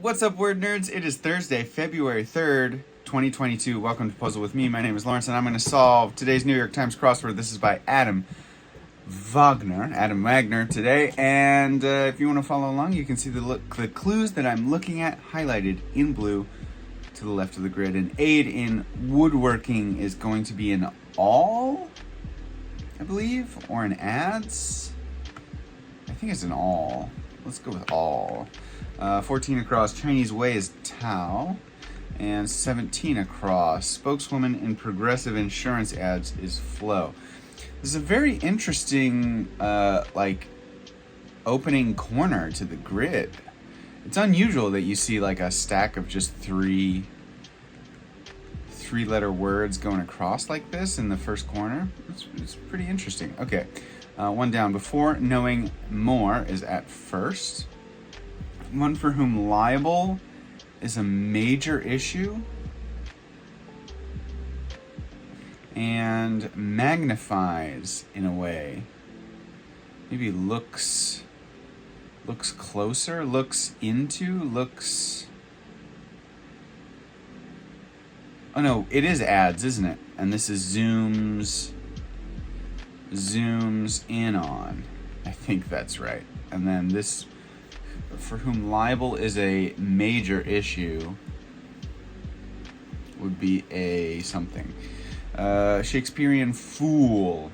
What's up, word nerds? It is Thursday, February 3rd, 2022. Welcome to Puzzle with me. My name is Lawrence, and I'm going to solve today's New York Times crossword. This is by Adam Wagner today. And if you want to follow along, you can see the clues that I'm looking at highlighted in blue to the left of the grid. An aid in woodworking is going to be an all, I believe, or an ads. I think it's an all. Let's go with all. 14 across, Chinese way is Tao. And 17 across, spokeswoman in progressive insurance ads is Flo. This is a very interesting, opening corner to the grid. It's unusual that you see like a stack of just three-letter words going across like this in the first corner. It's pretty interesting. Okay, one down. Before knowing more is at first. One for whom libel is a major issue. And magnifies in a way. Maybe looks closer, looks into, looks... Oh no, it is ads, isn't it? And this is zooms in on. I think that's right. And then this, for whom libel is a major issue, would be a something. Shakespearean fool.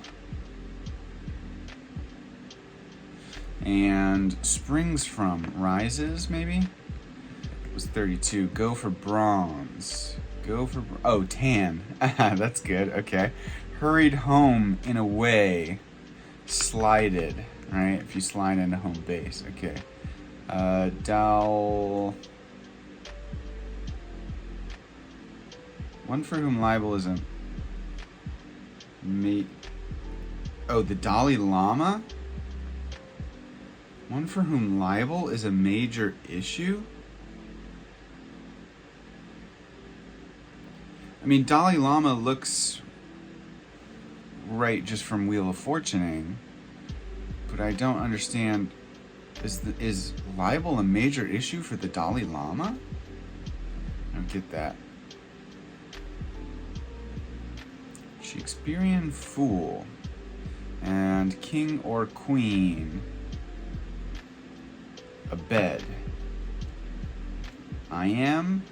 And springs from, rises maybe? It was 32. Go for bronze. Oh, tan. That's good. Okay. Hurried home in a way. Slided. Right? If you slide into home base. Okay. One for whom libel is a... the Dalai Lama? One for whom libel is a major issue? I mean, Dalai Lama looks right just from Wheel of Fortuning, but I don't understand. Is libel a major issue for the Dalai Lama? I don't get that. Shakespearean fool. And king or queen. A bed. I am?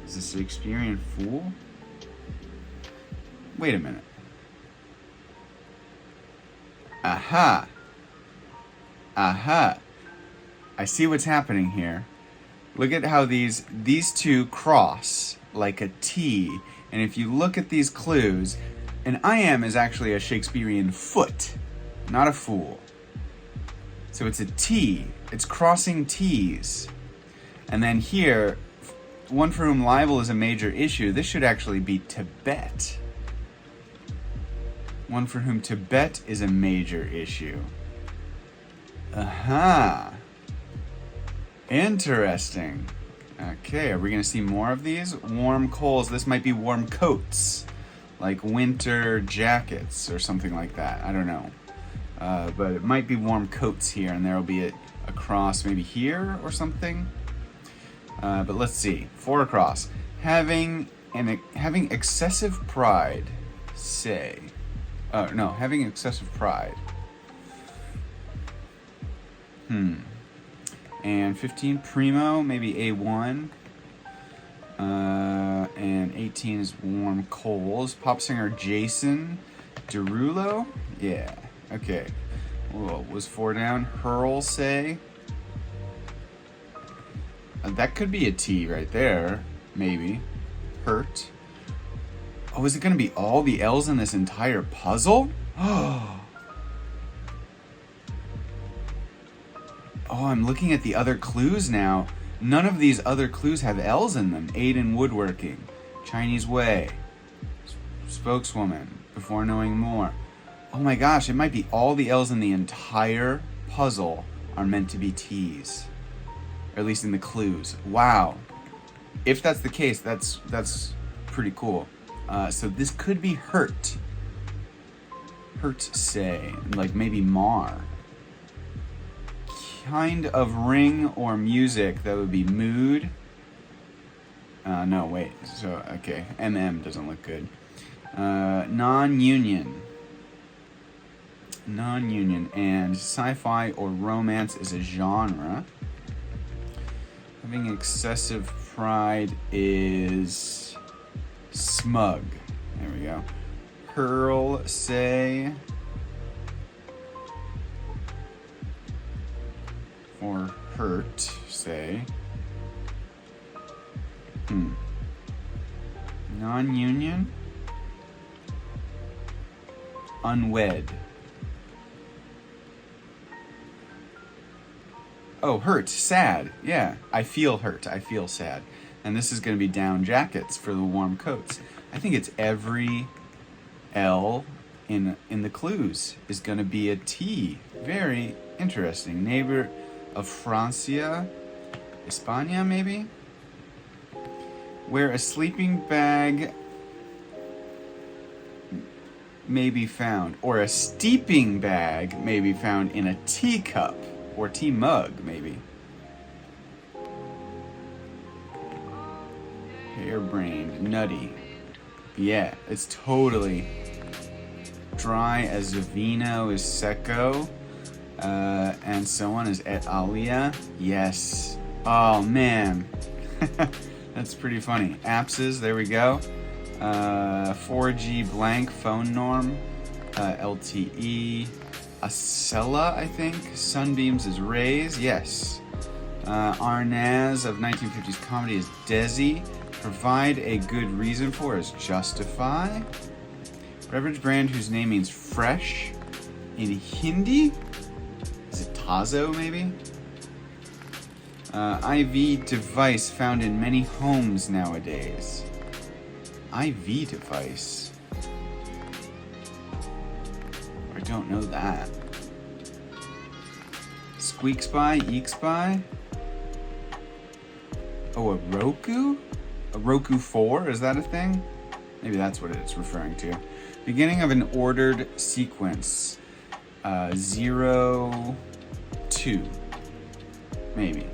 Is this a Shakespearean fool? Wait a minute. Aha! I see what's happening here. Look at how these two cross like a T. And if you look at these clues, an I am is actually a Shakespearean foot, not a fool. So it's a T. It's crossing T's. And then here, one for whom libel is a major issue, this should actually be Tibet. One for whom Tibet is a major issue. Aha. Interesting. Okay, are we going to see more of these? Warm coals. This might be warm coats. Like winter jackets or something like that. I don't know. But it might be warm coats here, and there will be a cross maybe here or something. But let's see. 4 across. Having excessive pride, say. Oh, no, having excessive pride. And 15, primo, maybe A1. And 18 is warm coals. Pop singer Jason Derulo? Yeah, okay. Whoa, was 4 down. Hurl, say. That could be a T right there, maybe. Hurt. Oh, is it going to be all the L's in this entire puzzle? Oh, I'm looking at the other clues now. None of these other clues have L's in them. Aid in woodworking. Chinese way. Spokeswoman. Before knowing more. Oh my gosh, it might be all the L's in the entire puzzle are meant to be T's. Or at least in the clues. Wow. If that's the case, that's pretty cool. So this could be hurt. Hurt, say. Like maybe mar. kind of ring or music. That would be mood. No, wait. So, okay. doesn't look good. Non-union. Non-union. And sci-fi or romance is a genre. Having excessive pride is smug. There we go. Hurl, say. Or hurt, say. Non-union. Unwed. Oh, hurt, sad. Yeah, I feel hurt. I feel sad. And this is going to be down jackets for the warm coats. I think it's every L in the clues is going to be a T. Very interesting. Neighbor of Francia, España, maybe? Where a sleeping bag may be found, or a steeping bag may be found in a teacup, or tea mug, maybe. Harebrained, nutty. Yeah, it's totally dry as vino is secco, and so on is et alia. Yes. Oh man, that's pretty funny. Apses, there we go. 4G blank phone norm, LTE. Acela, I think. Sunbeams is rays. Yes. Arnaz of 1950s comedy is Desi. Provide a good reason for is justify. Beverage brand whose name means fresh in Hindi. Is it Tazo, maybe? IV device found in many homes nowadays. IV device. I don't know that. Squeak spy, eek spy. Oh, a Roku? A Roku 4? Is that a thing? Maybe that's what it's referring to. Beginning of an ordered sequence. 0, 2. Maybe.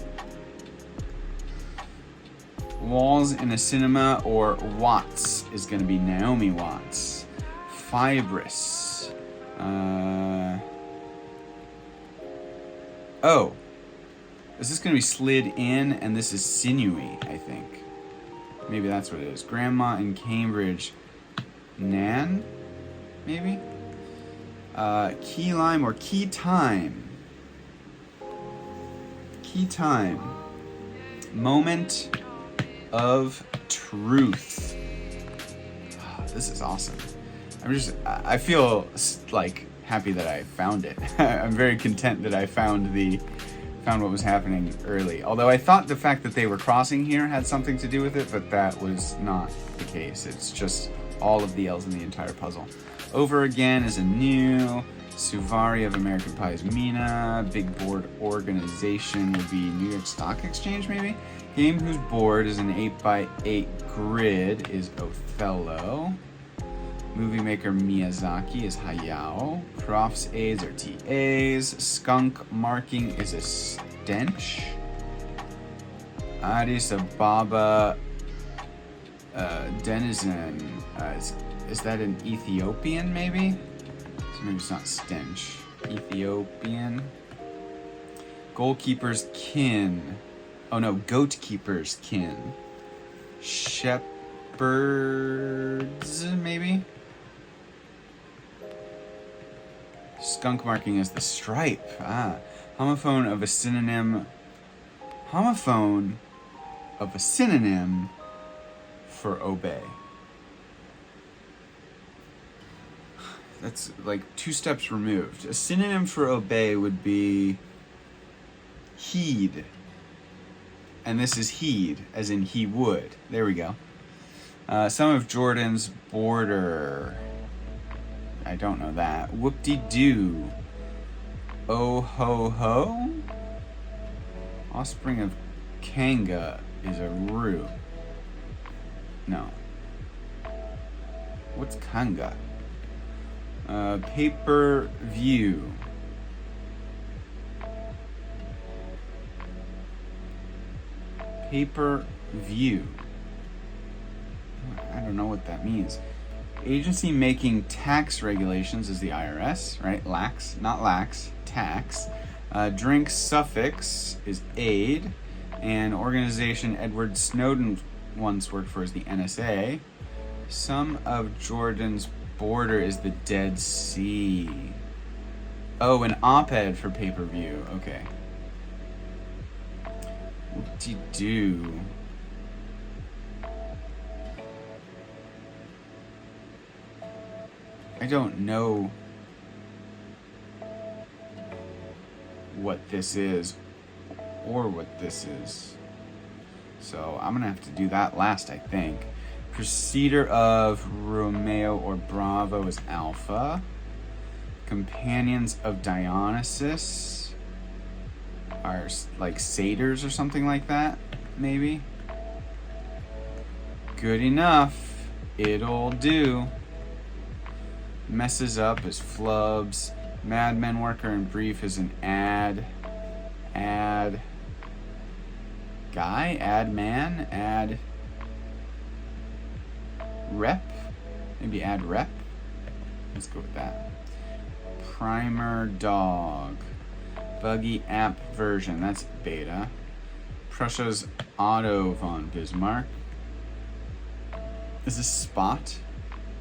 Walls in a cinema or Watts is going to be Naomi Watts. Fibrous. Oh. Is this going to be slid in and this is sinewy, I think. Maybe that's what it is. Grandma in Cambridge. Nan? Maybe? Key lime or key time. Key time. Moment of truth. Oh, this is awesome. I feel like happy that I found it. I'm very content that I found what was happening early. Although I thought the fact that they were crossing here had something to do with it, but that was not the case. It's just all of the L's in the entire puzzle. Over again is a new. Suvari of American Pie is Mina. Big board organization would be New York Stock Exchange, maybe? Game whose board is an 8x8 grid is Othello. Movie maker Miyazaki is Hayao. Prof's aides are TAs. Skunk marking is a stench. Addis Ababa denizen. Is that an Ethiopian, maybe? So maybe it's not stench. Ethiopian. Goalkeeper's kin. Oh no, goatkeeper's kin. Shepherds, maybe? Skunk marking is the stripe. Homophone of a synonym. Homophone of a synonym for obey. That's like 2 steps removed. A synonym for obey would be heed. And this is heed, as in he would. There we go. Some of Jordan's border. I don't know that. Whoop-de-doo. Oh ho ho? Offspring of Kanga is a root. No. What's Kanga? Pay-per-view. pay-per-view. I don't know what that means. Agency making tax regulations is the IRS, right? Lax, not lax, tax. Drink suffix is aid. And organization Edward Snowden once worked for is the NSA. Some of Jordan's border is the Dead Sea. Oh, an op-ed for pay-per-view. Okay. Whoop-de-doo. I don't know what this is or what this is. So I'm gonna have to do that last, I think. Preceder of Romeo or Bravo is Alpha. Companions of Dionysus are like satyrs or something like that, maybe. Good enough. It'll do. Messes up is flubs. Madman Worker and Brief is an ad. Ad guy? Ad man? Ad rep? Maybe ad rep? Let's go with that. Primer dog. Buggy app version. That's beta. Prussia's Otto von Bismarck. Is this Spot?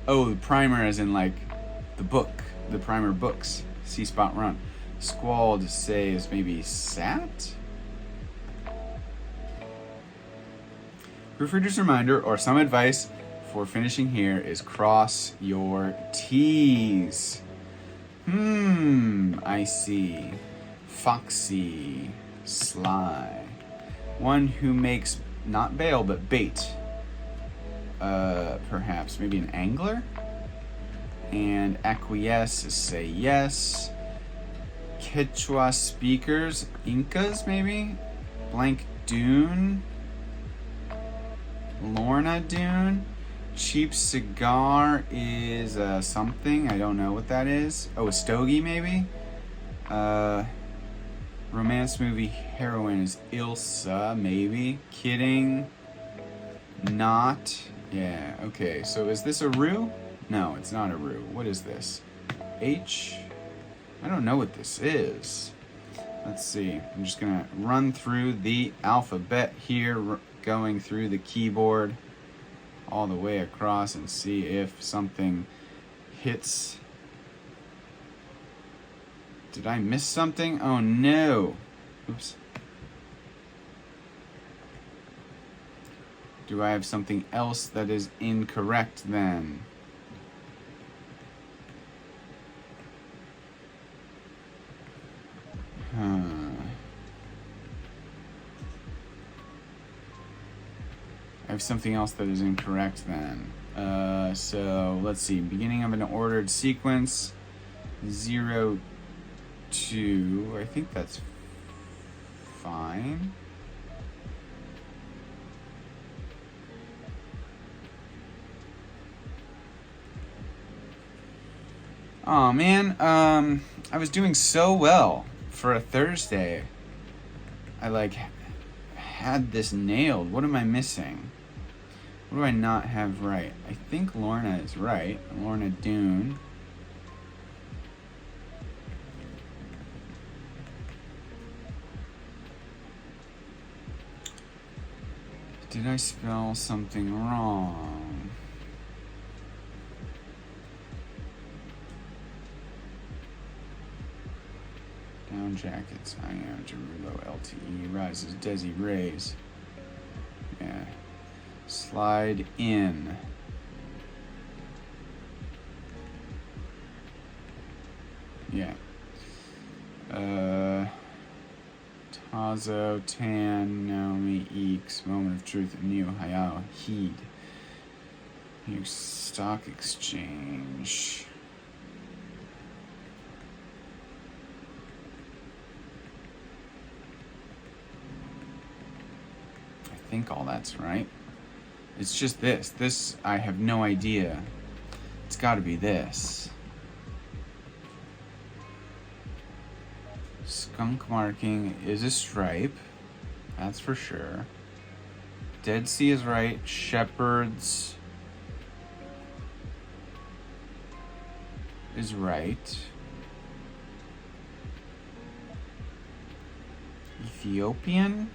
Oh, the primer as in like the book. The primer books. See Spot Run. Squalled say is maybe Sat? Proofreader's reminder or some advice for finishing here is cross your T's. I see. Foxy. Sly. One who makes not bail but bait. Perhaps maybe an angler. And acquiesce is say yes. Quechua speakers, Incas maybe? Blank Dune. Lorna Dune. Cheap cigar is something. I don't know what that is. Oh, a stogie maybe? Romance movie heroine is Ilsa, maybe. Kidding. Not. Yeah, okay. So is this a Rue? No, it's not a Rue. What is this? H? I don't know what this is. Let's see. I'm just going to run through the alphabet here, going through the keyboard all the way across and see if something hits. Did I miss something? Oh no. Oops. Do I have something else that is incorrect then? I have something else that is incorrect then. So let's see. Beginning of an ordered sequence. 0, 2. I think that's fine. Oh man, I was doing so well for a Thursday. I like had this nailed. What am I missing? What do I not have right? I think Lorna is right. Lorna Dune. Did I spell something wrong? Down jackets. I am Gerudo LTE rises. Desi Rays. Yeah. Slide in. Yeah. Tazo, Tan, Naomi, Eeks, Moment of Truth, Neo, Hayao, Heed. New York Stock Exchange. I think all that's right. It's just this. This, I have no idea. It's got to be this. Skunk marking is a stripe. That's for sure. Dead Sea is right. Shepherds is right. Ethiopian?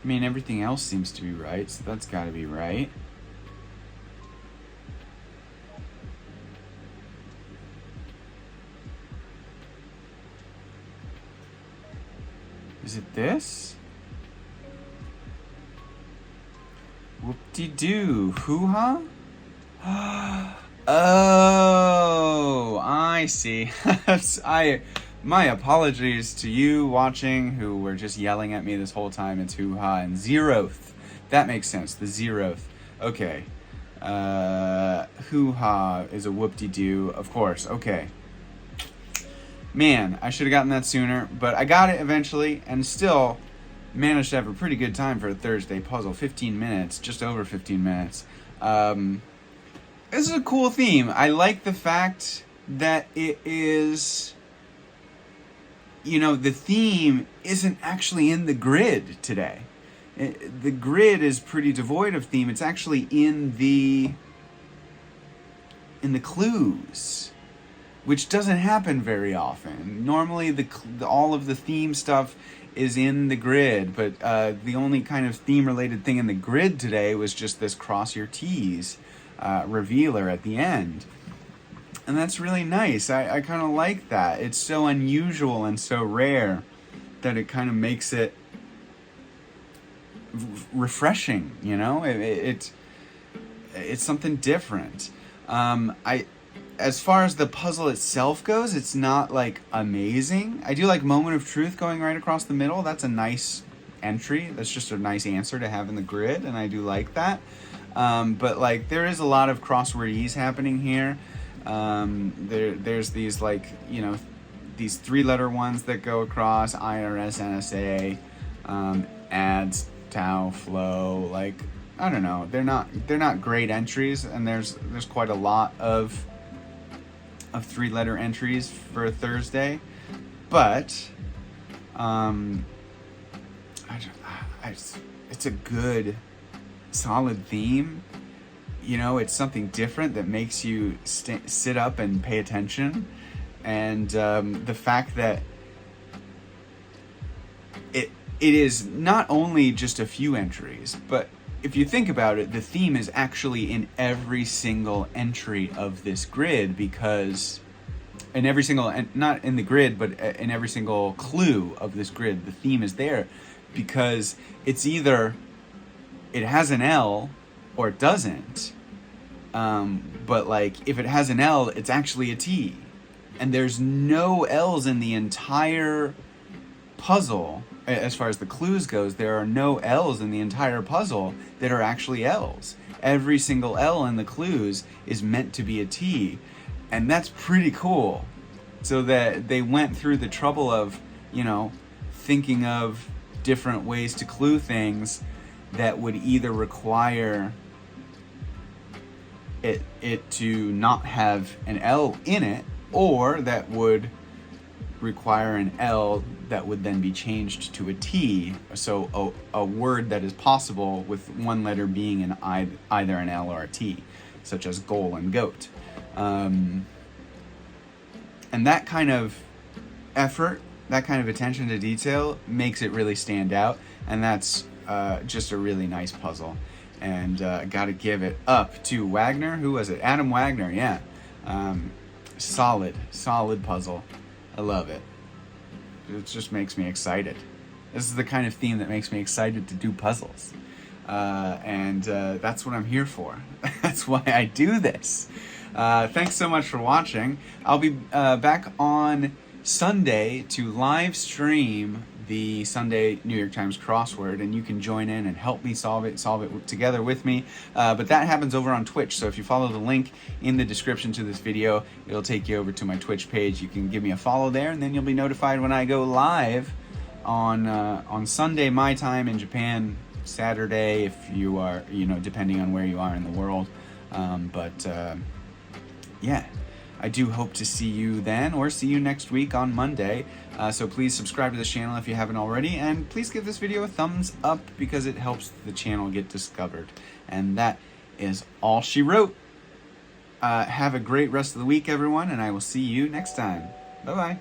I mean, everything else seems to be right, so that's got to be right. Is it this? Whoop-de-doo. Hoo-ha? Oh, I see. My apologies to you watching who were just yelling at me this whole time. It's hoo-ha and zeroth. That makes sense. The zeroth. Okay. Hoo-ha is a whoop-de-doo. Of course. Okay. Man, I should have gotten that sooner, but I got it eventually and still managed to have a pretty good time for a Thursday puzzle. 15 minutes, just over 15 minutes. This is a cool theme. I like the fact that it is, you know, the theme isn't actually in the grid today. The grid is pretty devoid of theme. It's actually in the clues, which doesn't happen very often. Normally, all of the theme stuff is in the grid, but the only kind of theme-related thing in the grid today was just this cross your T's revealer at the end. And that's really nice. I kind of like that. It's so unusual and so rare that it kind of makes it refreshing, you know? It's something different. As far as the puzzle itself goes, it's not like amazing. I do like Moment of Truth going right across the middle. That's a nice entry. That's just a nice answer to have in the grid, and I do like that. But like there is a lot of crossword-ese happening here. There's these like, you know, these 3-letter ones that go across: IRS, NSA, ads, Tau, flow. Like, I don't know. They're not great entries, and there's quite a lot of 3-letter entries for a Thursday, but it's a good, solid theme. You know, it's something different that makes you sit up and pay attention, and the fact that it is not only just a few entries, but if you think about it, the theme is actually in every single entry of this grid, because in every single, not in the grid, but in every single clue of this grid, the theme is there, because it's either it has an L or it doesn't. But like if it has an L, it's actually a T. And there's no L's in the entire puzzle. As far as the clues goes, there are no L's in the entire puzzle that are actually L's. Every single L in the clues is meant to be a T, and that's pretty cool. So that they went through the trouble of, you know, thinking of different ways to clue things that would either require it to not have an L in it, or that would require an L that would then be changed to a T, so a word that is possible with one letter being either an L or a T, such as goal and goat. And that kind of effort, that kind of attention to detail makes it really stand out, and that's just a really nice puzzle. And gotta give it up to Wagner. Who was it? Adam Wagner, yeah. Solid puzzle. I love it. It just makes me excited. This is the kind of theme that makes me excited to do puzzles. And that's what I'm here for. That's why I do this. Thanks so much for watching. I'll be back on Sunday to live stream the Sunday New York Times crossword, and you can join in and help me solve it together with me. But that happens over on Twitch, so if you follow the link in the description to this video, it'll take you over to my Twitch page. You can give me a follow there, and then you'll be notified when I go live on Sunday my time in Japan, Saturday if you are, you know, depending on where you are in the world. Yeah. I do hope to see you then, or see you next week on Monday. So please subscribe to the channel if you haven't already, and please give this video a thumbs up because it helps the channel get discovered. And that is all she wrote. Have a great rest of the week, everyone, and I will see you next time. Bye-bye.